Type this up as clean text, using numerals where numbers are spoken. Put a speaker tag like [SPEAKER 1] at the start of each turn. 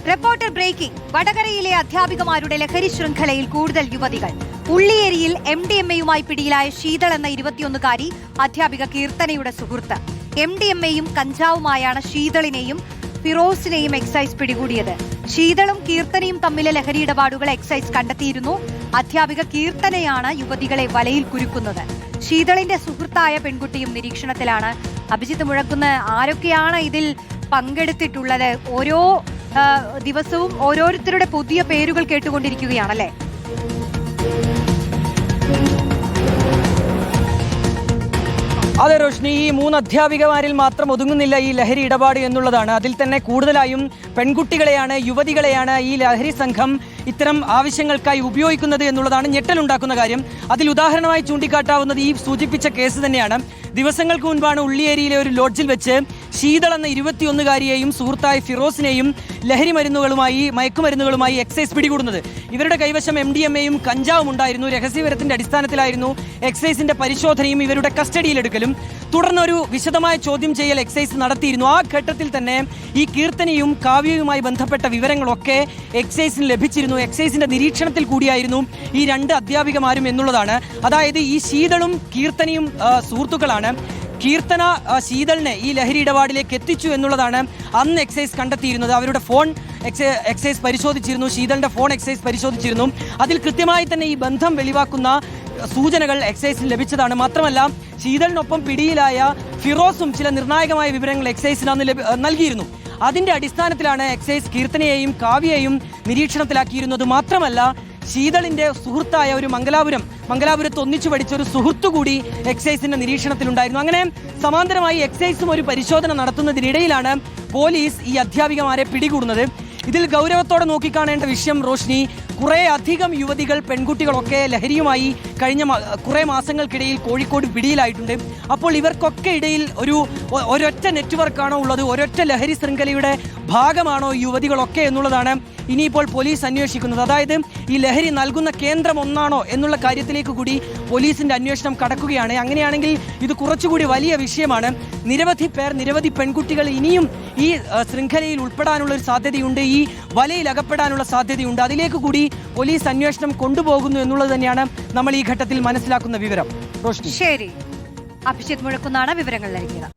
[SPEAKER 1] Reporter breaking. വടകരയിലെ അധ്യാപികമാരുടെ ലഹരി ശൃംഖലയിൽ കൂടുതൽ യുവതികൾ. ഉള്ളിയേരിയിൽ MDMA-യുമായി പിടിയിലായ ശീതൾ എന്ന 21-കാരി അധ്യാപിക കീർത്തനയുടെ സുഹൃത്ത്. MDMA-യും കഞ്ചാവുമായാണ് ശീതളിനെയും ഫിറോസിനെയും എക്സൈസ് പിടികൂടിയത്. ശീതളും കീർത്തനയും തമ്മിലെ ലഹരി ഇടപാടുകൾ എക്സൈസ് കണ്ടെത്തിയിരുന്നു. അധ്യാപിക കീർത്തനയാണ് യുവതികളെ വലയിൽ കുരുക്കുന്നത്. ശീതളിന്റെ സുഹൃത്തായ പെൺകുട്ടിയും നിരീക്ഷണത്തിലാണ്. അഭിജിത്ത് മുഴക്കുന്ന ആരൊക്കെയാണ് ഇതിൽ പങ്കെടുത്തിട്ടുള്ളത്? ഓരോ ദിവസവും ഓരോരുത്തരുടെ പുതിയ പേരുകൾ കേട്ടുകൊണ്ടിരിക്കുകയാണല്ലേ?
[SPEAKER 2] അതെ റോഷ്നി, ഈ 3 അധ്യാപികമാരിൽ മാത്രം ഒതുങ്ങുന്നില്ല ഈ ലഹരി ഇടപാട് എന്നുള്ളതാണ്. അതിൽ തന്നെ കൂടുതലായും പെൺകുട്ടികളെയാണ്, യുവതികളെയാണ് ഈ ലഹരി സംഘം ഇത്തരം ആവശ്യങ്ങൾക്കായി ഉപയോഗിക്കുന്നത് എന്നുള്ളതാണ് ഞെട്ടലുണ്ടാക്കുന്ന കാര്യം. അതിൽ ഉദാഹരണമായി ചൂണ്ടിക്കാട്ടാവുന്നത് ഈ സൂചിപ്പിച്ച കേസ് തന്നെയാണ്. ദിവസങ്ങൾക്ക് മുൻപാണ് ഉള്ളിയേരിയിലെ ഒരു ലോഡ്ജിൽ വെച്ച് ശീതൾ എന്ന 21-കാരിയെയും സുഹൃത്തായ ഫിറോസിനെയും മയക്കുമരുന്നുകളുമായി എക്സൈസ് പിടികൂടുന്നത്. ഇവരുടെ കൈവശം MDMA-യും കഞ്ചാവും ഉണ്ടായിരുന്നു. രഹസ്യവിവരത്തിന്റെ അടിസ്ഥാനത്തിലായിരുന്നു എക്സൈസിന്റെ പരിശോധനയും ഇവരുടെ കസ്റ്റഡിയിലെടുക്കലും. തുടർന്നൊരു വിശദമായ ചോദ്യം ചെയ്യൽ എക്സൈസ് നടത്തിയിരുന്നു. ആ ഘട്ടത്തിൽ തന്നെ ഈ കീർത്തനയും കാവ്യയുമായി ബന്ധപ്പെട്ട വിവരങ്ങളൊക്കെ എക്സൈസിന് ലഭിച്ചിരുന്നു. എക്സൈസിന്റെ നിരീക്ഷണത്തിൽ കൂടിയായിരുന്നു ഈ 2 അധ്യാപികമാരും എന്നുള്ളതാണ്. അതായത് ഈ ശീതളും കീർത്തനയും സുഹൃത്തുക്കളാണ്. കീർത്തന ശീതളിനെ ഈ ലഹരി ഇടപാടിലേക്ക് എത്തിച്ചു എന്നുള്ളതാണ് അന്ന് എക്സൈസ് കണ്ടെത്തിയിരുന്നത്. അവരുടെ ഫോൺ എക്സൈസ് പരിശോധിച്ചിരുന്നു. ശീതളിന്റെ ഫോൺ എക്സൈസ് പരിശോധിച്ചിരുന്നു. അതിൽ കൃത്യമായി തന്നെ ഈ ബന്ധം വെളിവാക്കുന്ന സൂചനകൾ എക്സൈസിന് ലഭിച്ചതാണ്. മാത്രമല്ല, ശീതളിനൊപ്പം പിടിയിലായ ഫിറോസും ചില നിർണായകമായ വിവരങ്ങൾ എക്സൈസിന് അന്ന് നൽകിയിരുന്നു. അതിന്റെ അടിസ്ഥാനത്തിലാണ് എക്സൈസ് കീർത്തനയെയും കാവ്യയെയും നിരീക്ഷണത്തിലാക്കിയിരുന്നത്. മാത്രമല്ല, ശീതളിന്റെ സുഹൃത്തായ ഒരു മംഗലാപുരത്ത് ഒന്നിച്ചു പഠിച്ച ഒരു സുഹൃത്തു കൂടി എക്സൈസിന്റെ നിരീക്ഷണത്തിലുണ്ടായിരുന്നു. അങ്ങനെ സമാന്തരമായി എക്സൈസും ഒരു പരിശോധന നടത്തുന്നതിനിടയിലാണ് പോലീസ് ഈ അധ്യാപികമാരെ പിടികൂടുന്നത്. ഇതിൽ ഗൗരവത്തോടെ നോക്കിക്കാണേണ്ട വിഷയം റോഷ്നി, കുറേ അധികം യുവതികൾ, പെൺകുട്ടികളൊക്കെ ലഹരിയുമായി കഴിഞ്ഞ കുറേ മാസങ്ങൾക്കിടയിൽ കോഴിക്കോട് പിടിയിലായിട്ടുണ്ട്. അപ്പോൾ ഇവർക്കൊക്കെ ഇടയിൽ ഒരൊറ്റ നെറ്റ്വർക്കാണോ ഉള്ളത്? ഒരൊറ്റ ലഹരി ശൃംഖലയുടെ ഭാഗമാണോ യുവതികളൊക്കെ എന്നുള്ളതാണ് ഇനിയിപ്പോൾ പോലീസ് അന്വേഷിക്കുന്നത്. അതായത് ഈ ലഹരി നൽകുന്ന കേന്ദ്രം ഒന്നാണോ എന്നുള്ള കാര്യത്തിലേക്ക് കൂടി പോലീസിന്റെ അന്വേഷണം കടക്കുകയാണ്. അങ്ങനെയാണെങ്കിൽ ഇത് കുറച്ചുകൂടി വലിയ വിഷയമാണ്. നിരവധി പെൺകുട്ടികൾ ഇനിയും ഈ ശൃംഖലയിൽ ഉൾപ്പെടാനുള്ള ഒരു സാധ്യതയുണ്ട്. ഈ വലയിൽ അകപ്പെടാനുള്ള സാധ്യതയുണ്ട്. അതിലേക്ക് കൂടി പോലീസ് അന്വേഷണം കൊണ്ടുപോകുന്നു എന്നുള്ളത് തന്നെയാണ് നമ്മൾ ഈ ഘട്ടത്തിൽ മനസ്സിലാക്കുന്ന വിവരം.
[SPEAKER 1] ശരി, അഭിജിത്ത് മുഴക്കുന്നാണ് വിവരങ്ങൾ നൽകിയത്.